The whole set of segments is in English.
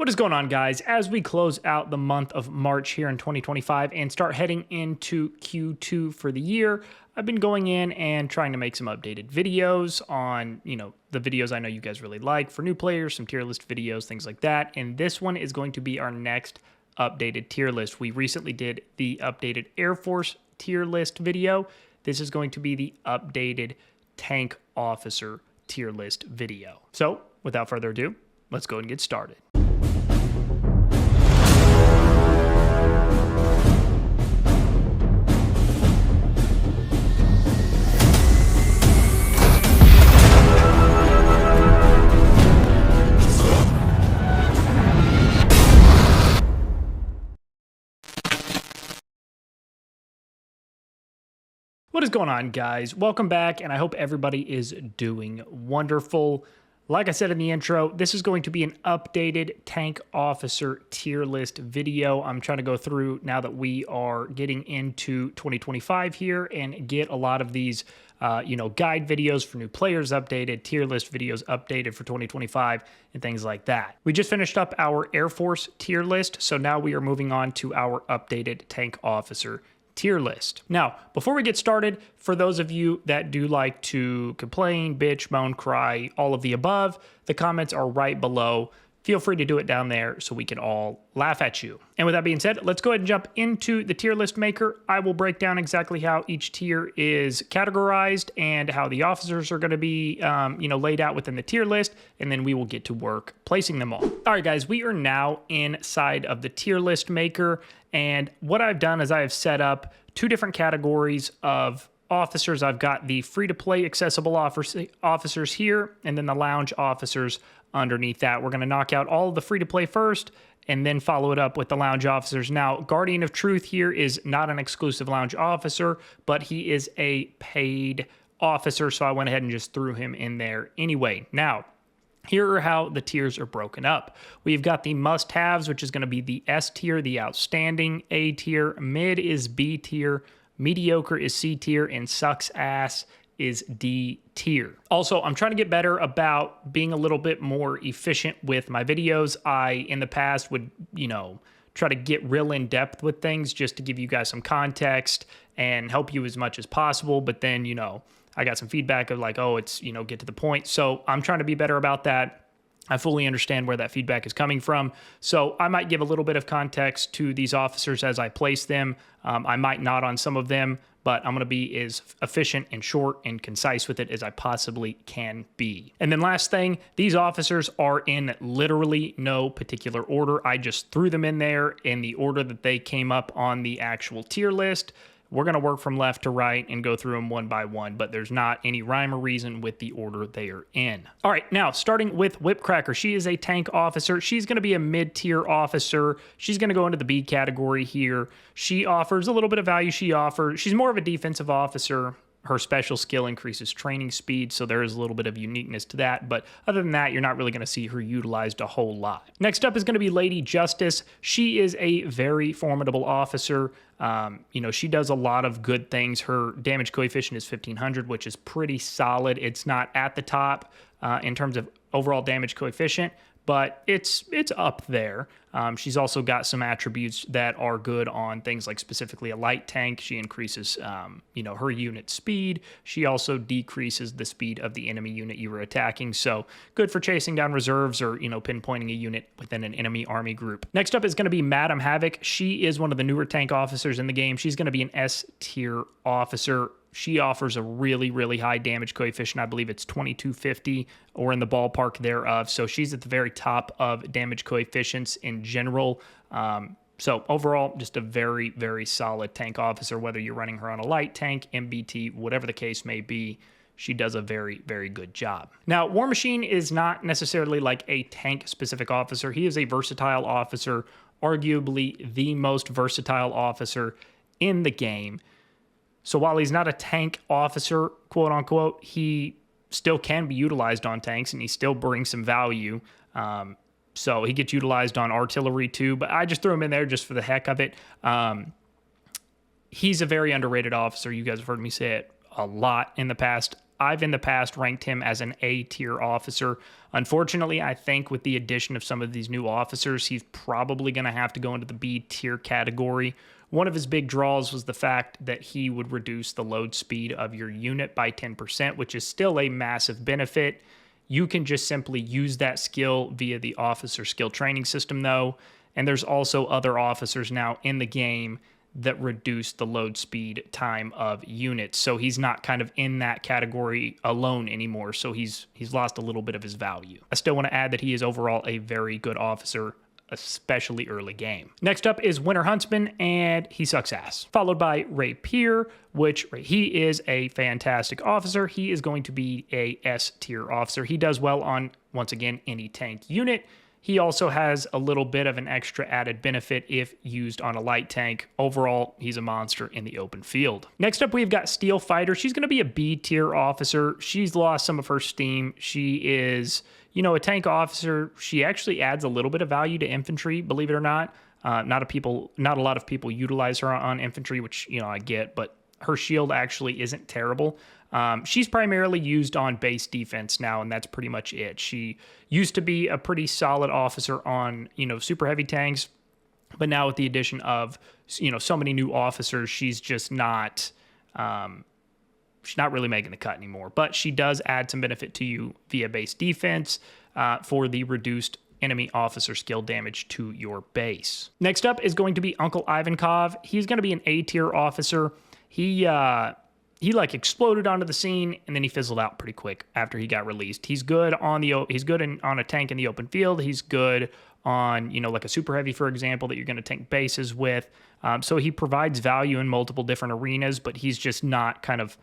What is going on, guys? As we close out the month of March here in 2025 and start heading into Q2 for the year, I've been going in and trying to make some updated videos on, the videos I know you guys really like for new players, some tier list videos, things like that. And this one is going to be our next updated tier list. We recently did the updated Air Force tier list video. This is going to be the updated tank officer tier list video. So without further ado, let's go and get started. What is going on, guys? Welcome back, and I hope everybody is doing wonderful. Like I said in the intro, this is going to be an updated tank officer tier list video. I'm trying to go through now that we are getting into 2025 here and get a lot of these, guide videos for new players updated, tier list videos updated for 2025, and things like that. We just finished up our Air Force tier list, so now we are moving on to our updated tank officer tier list. Now, before we get started, for those of you that do like to complain, bitch, moan, cry, all of the above, the comments are right below. Feel free to do it down there so we can all laugh at you. And with that being said, let's go ahead and jump into the tier list maker. I will break down exactly how each tier is categorized and how the officers are going to be, laid out within the tier list, and then we will get to work placing them all. All right, guys, we are now inside of the tier list maker, and what I've done is I have set up two different categories of officers. I've got the free-to-play accessible officers here, and then the lounge officers underneath that. We're going to knock out all of the free-to-play first, and then follow it up with the lounge officers. Now, Guardian of Truth here is not an exclusive lounge officer, but he is a paid officer, so I went ahead and just threw him in there anyway. Now, here are how the tiers are broken up. We've got the must-haves, which is going to be the S tier, the outstanding A tier, mid is B tier, mediocre is C tier, and sucks ass is D tier. Also, I'm trying to get better about being a little bit more efficient with my videos. I, in the past, would, try to get real in depth with things just to give you guys some context and help you as much as possible. But then, I got some feedback of like, oh, it's, get to the point. So I'm trying to be better about that. I fully understand where that feedback is coming from. So I might give a little bit of context to these officers as I place them. I might not on some of them, but I'm going to be as efficient and short and concise with it as I possibly can be. And then last thing, these officers are in literally no particular order. I just threw them in there in the order that they came up on the actual tier list. We're going to work from left to right and go through them one by one, but there's not any rhyme or reason with the order they are in. All right, now starting with Whipcracker. She is a tank officer. She's going to be a mid-tier officer. She's going to go into the B category here. She offers a little bit of value. She's more of a defensive officer. Her special skill increases training speed, so there is a little bit of uniqueness to that. But other than that, you're not really going to see her utilized a whole lot. Next up is going to be Lady Justice. She is a very formidable officer. She does a lot of good things. Her damage coefficient is 1500, which is pretty solid. It's not at the top in terms of overall damage coefficient, but it's up there. She's also got some attributes that are good on things like specifically a light tank. She increases, her unit speed. She also decreases the speed of the enemy unit you were attacking. So good for chasing down reserves or, pinpointing a unit within an enemy army group. Next up is going to be Madam Havoc. She is one of the newer tank officers in the game. She's going to be an S tier officer. She offers a really, really high damage coefficient. I believe it's 2250 or in the ballpark thereof. So she's at the very top of damage coefficients in general. So overall, just a very, very solid tank officer, whether you're running her on a light tank, MBT, whatever the case may be. She does a very, very good job. Now, War Machine is not necessarily like a tank-specific officer. He is a versatile officer, arguably the most versatile officer in the game. So while he's not a tank officer, quote unquote, he still can be utilized on tanks and he still brings some value. So he gets utilized on artillery too, but I just threw him in there just for the heck of it. He's a very underrated officer. You guys have heard me say it a lot in the past. I've in the past ranked him as an A tier officer. Unfortunately, I think with the addition of some of these new officers, he's probably going to have to go into the B tier category. One of his big draws was the fact that he would reduce the load speed of your unit by 10%, which is still a massive benefit. You can just simply use that skill via the officer skill training system, though. And there's also other officers now in the game that reduce the load speed time of units. So he's not kind of in that category alone anymore. So he's lost a little bit of his value. I still want to add that he is overall a very good officer, especially early game. Next up is Winter Huntsman, and he sucks ass. Followed by Rapier, which he is a fantastic officer. He is going to be a S tier officer. He does well on, once again, any tank unit. He also has a little bit of an extra added benefit if used on a light tank. Overall, he's a monster in the open field. Next up, we've got Steel Fighter. She's going to be a B tier officer. She's lost some of her steam. She is, you know, a tank officer. She actually adds a little bit of value to infantry, believe it or not. Not a lot of people utilize her on infantry, which, you know, I get, but her shield actually isn't terrible. She's primarily used on base defense now, and that's pretty much it. She used to be a pretty solid officer on, you know, super heavy tanks, but now with the addition of, you know, so many new officers, she's just not, she's not really making the cut anymore. But she does add some benefit to you via base defense for the reduced enemy officer skill damage to your base. Next up is going to be Uncle Ivankov. He's going to be an A tier officer. He like exploded onto the scene, and then he fizzled out pretty quick after he got released. He's good on on a tank in the open field. He's good on, you know, like a super heavy, for example, that you're going to tank bases with. So he provides value in multiple different arenas, but he's just not kind of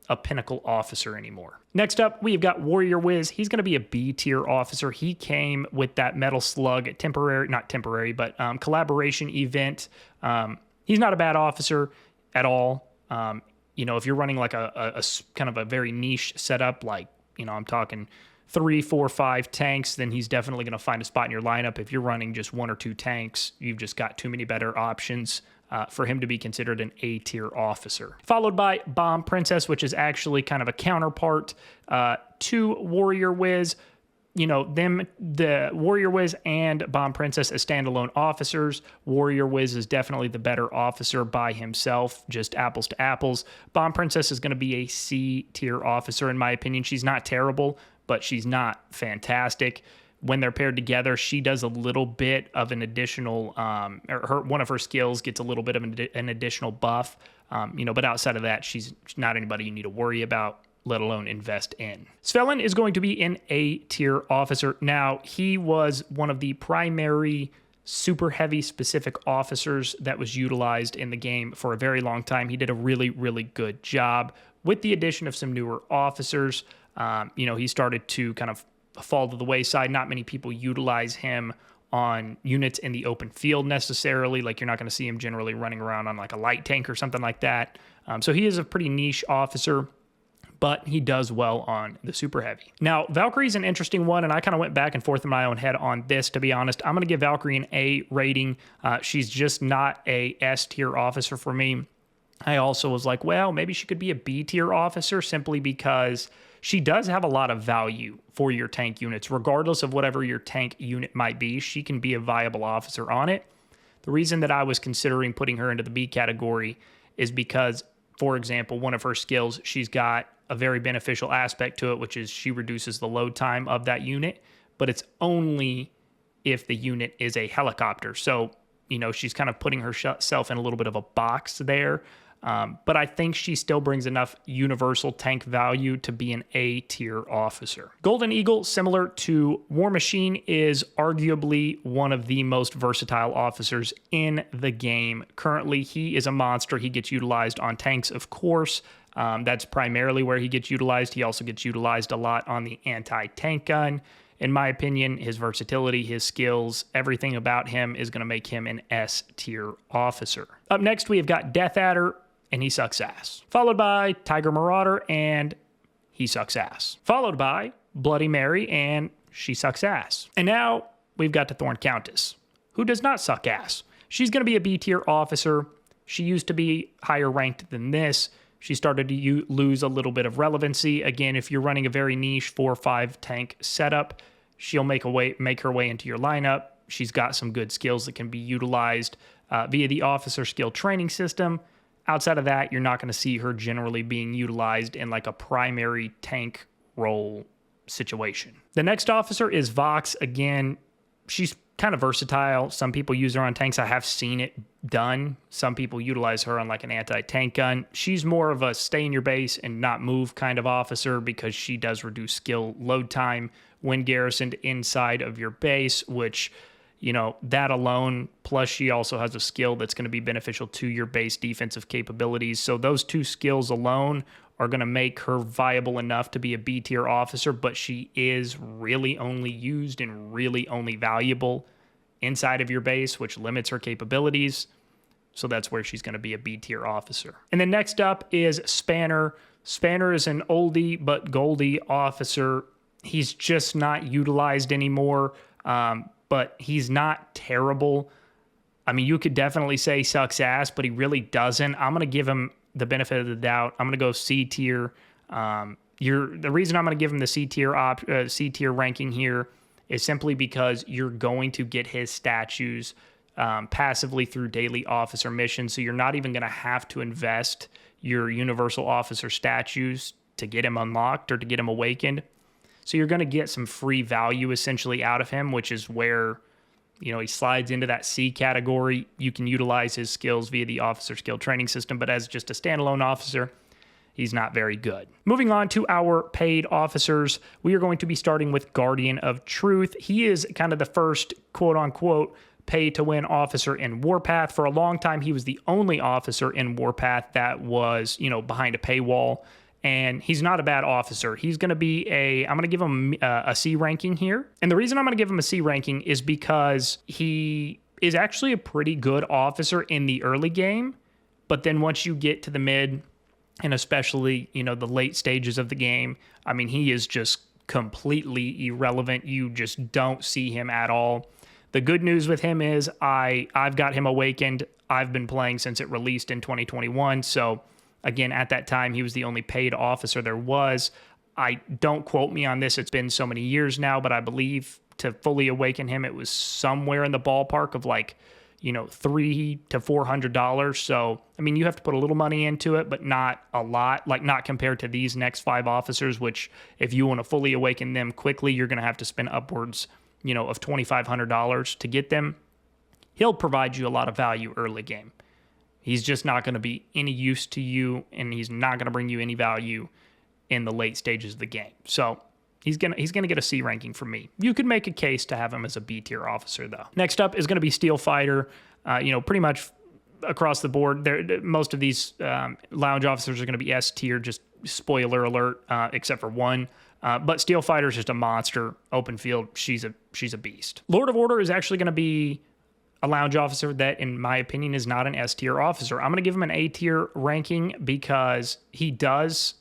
a pinnacle officer anymore. Next up, we've got Warrior Wiz. He's going to be a B tier officer. He came with that Metal Slug collaboration event. He's not a bad officer at all. You know, if you're running like a kind of a very niche setup, like, you know, I'm talking 3, 4, 5 tanks, then he's definitely going to find a spot in your lineup. If you're running just 1 or 2 tanks, you've just got too many better options for him to be considered an A tier officer. Followed by Bomb Princess, which is actually kind of a counterpart to Warrior Wiz. You know, the Warrior Wiz and Bomb Princess as standalone officers. Warrior Wiz is definitely the better officer by himself, just apples to apples. Bomb Princess is going to be a C tier officer, in my opinion. She's not terrible, but she's not fantastic. When they're paired together, she does a little bit of an additional, one of her skills gets a little bit of an additional buff. You know, but outside of that, she's not anybody you need to worry about, let alone invest in. Svelin is going to be an A tier officer. Now, he was one of the primary super heavy specific officers that was utilized in the game for a very long time. He did a really, really good job. With the addition of some newer officers, you know, he started to kind of fall to the wayside. Not many people utilize him on units in the open field necessarily. Like, you're not going to see him generally running around on like a light tank or something like that. So he is a pretty niche officer, but he does well on the super heavy. Now, Valkyrie's an interesting one, and I kind of went back and forth in my own head on this, to be honest. I'm going to give Valkyrie an A rating. She's just not a S tier officer for me. I also was like, well, maybe she could be a B tier officer simply because she does have a lot of value for your tank units. Regardless of whatever your tank unit might be, she can be a viable officer on it. The reason that I was considering putting her into the B category is because, for example, one of her skills, she's got a very beneficial aspect to it, which is she reduces the load time of that unit, but it's only if the unit is a helicopter. So, you know, she's kind of putting herself in a little bit of a box there. But I think she still brings enough universal tank value to be an A tier officer. Golden Eagle, similar to War Machine, is arguably one of the most versatile officers in the game. Currently, he is a monster. He gets utilized on tanks, of course. That's primarily where he gets utilized. He also gets utilized a lot on the anti-tank gun. In my opinion, his versatility, his skills, everything about him is going to make him an S tier officer. Up next, we have got Death Adder, and he sucks ass. Followed by Tiger Marauder, and he sucks ass. Followed by Bloody Mary, and she sucks ass. And now we've got the Thorn Countess, who does not suck ass. She's going to be a B tier officer. She used to be higher ranked than this. she started to lose a little bit of relevancy. Again, if you're running a very niche 4-5 tank setup, she'll make her way into your lineup. She's got some good skills that can be utilized via the officer skill training system. Outside of that, you're not going to see her generally being utilized in like a primary tank role situation. The next officer is Vox. Again, she's kind of versatile. Some people use her on tanks. I have seen it done. Some people utilize her on like an anti-tank gun. She's more of a stay in your base and not move kind of officer because she does reduce skill load time when garrisoned inside of your base, which, you know, that alone, plus she also has a skill that's going to be beneficial to your base defensive capabilities. So those two skills alone are going to make her viable enough to be a B tier officer, but she is really only used and really only valuable inside of your base, which limits her capabilities. So that's where she's going to be a B tier officer. And then next up is Spanner. Spanner is an oldie but goldie officer. He's just not utilized anymore, but he's not terrible. I mean, you could definitely say sucks ass, but he really doesn't. I'm going to give him the benefit of the doubt. I'm going to go C tier. The reason I'm going to give him the C tier ranking here is simply because you're going to get his statues passively through daily officer missions. So you're not even going to have to invest your universal officer statues to get him unlocked or to get him awakened. So you're going to get some free value essentially out of him, which is where, you know, he slides into that C category. You can utilize his skills via the officer skill training system, but as just a standalone officer, he's not very good. Moving on to our paid officers, we are going to be starting with Guardian of Truth. He is kind of the first quote-unquote pay-to-win officer in Warpath. For a long time, he was the only officer in Warpath that was, you know, behind a paywall, and he's not a bad officer. He's going to be I'm going to give him a C ranking here. And the reason I'm going to give him a C ranking is because he is actually a pretty good officer in the early game, but then once you get to the mid, and especially, you know, the late stages of the game, I mean, he is just completely irrelevant. You just don't see him at all. The good news with him is I've got him awakened. I've been playing since it released in 2021. So again, at that time, he was the only paid officer there was. Don't quote me on this. It's been so many years now, but I believe to fully awaken him, it was somewhere in the ballpark of like, you know, $300 to $400. So, I mean, you have to put a little money into it, but not a lot, like not compared to these next 5 officers, which if you want to fully awaken them quickly, you're going to have to spend upwards, you know, of $2,500 to get them. He'll provide you a lot of value early game. He's just not going to be any use to you, and he's not going to bring you any value in the late stages of the game. So he's gonna get a C ranking from me. You could make a case to have him as a B tier officer though. Next up is going to be Steel Fighter. You know, pretty much across the board, most of these lounge officers are going to be S tier. Just spoiler alert, except for one. But Steel Fighter is just a monster. Open field, she's a beast. Lord of Order is actually going to be a lounge officer that, in my opinion, is not an S tier officer. I'm going to give him an A tier ranking because he does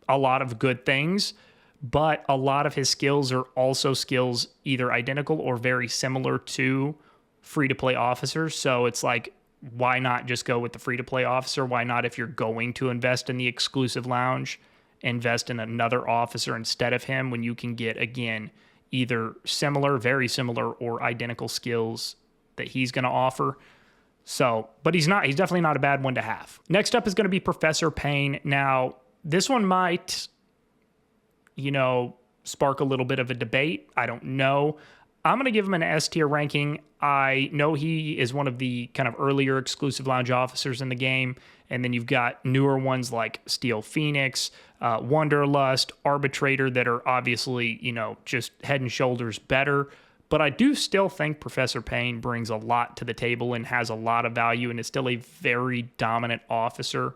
a lot of good things, but a lot of his skills are also skills either identical or very similar to free-to-play officers. So it's like, why not just go with the free-to-play officer? Why not, if you're going to invest in the exclusive lounge, invest in another officer instead of him when you can get, again, either similar, very similar, or identical skills that he's going to offer. So, but he's definitely not a bad one to have. Next up is going to be Professor Payne. Now, this one might, you know, spark a little bit of a debate. I don't know. I'm going to give him an S tier ranking. I know he is one of the kind of earlier exclusive lounge officers in the game. And then you've got newer ones like Steel Phoenix, Wanderlust, Arbitrator that are obviously, you know, just head and shoulders better. But I do still think Professor Payne brings a lot to the table and has a lot of value and is still a very dominant officer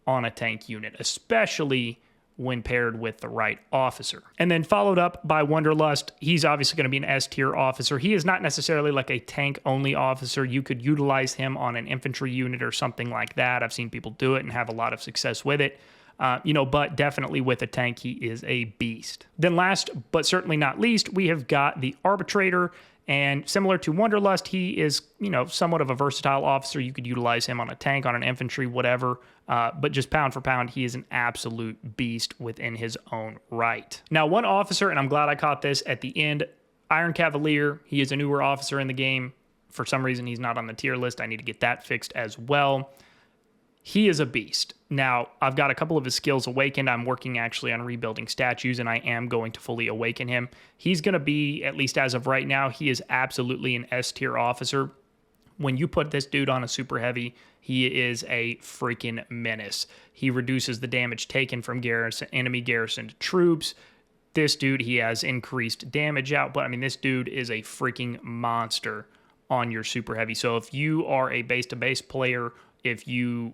on a tank unit, especially when paired with the right officer. And then followed up by Wanderlust. He's obviously going to be an S tier officer. He is not necessarily like a tank only officer. You could utilize him on an infantry unit or something like that. I've seen people do it and have a lot of success with it. You know, but definitely with a tank, he is a beast. Then last, but certainly not least, we have got the Arbitrator. And similar to Wanderlust, he is, somewhat of a versatile officer. You could utilize him on a tank, on an infantry, whatever. But just pound for pound, he is an absolute beast within his own right. Now, one officer, and I'm glad I caught this at the end, Iron Cavalier. He is a newer officer in the game. For some reason, he's not on the tier list. I need to get that fixed as well. He is a beast. Now, I've got a couple of his skills awakened. I'm working actually on rebuilding statues, and I am going to fully awaken him. He's going to be, at least as of right now, he is absolutely an S tier officer. When you put this dude on a super heavy, he is a freaking menace. He reduces the damage taken from enemy garrisoned troops. This dude, he has increased damage output. I mean, this dude is a freaking monster on your super heavy. So if you are a base-to-base player, if you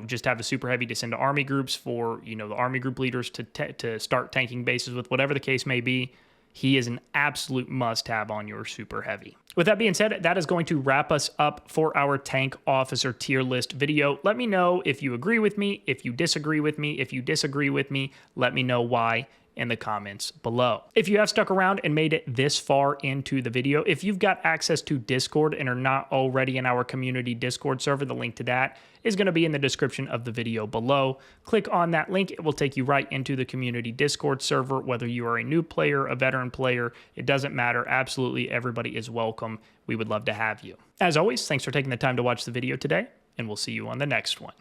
just have a super heavy to send to army groups for, the army group leaders to start tanking bases with, whatever the case may be, he is an absolute must-have on your super heavy. With that being said, that is going to wrap us up for our tank officer tier list video. Let me know if you agree with me, if you disagree with me. If you disagree with me, let me know why in the comments below. If you have stuck around and made it this far into the video, if you've got access to Discord and are not already in our community Discord server, the link to that is going to be in the description of the video below. Click on that link. It will take you right into the community Discord server. Whether you are a new player, a veteran player, it doesn't matter. Absolutely everybody is welcome. We would love to have you. As always, thanks for taking the time to watch the video today, and we'll see you on the next one.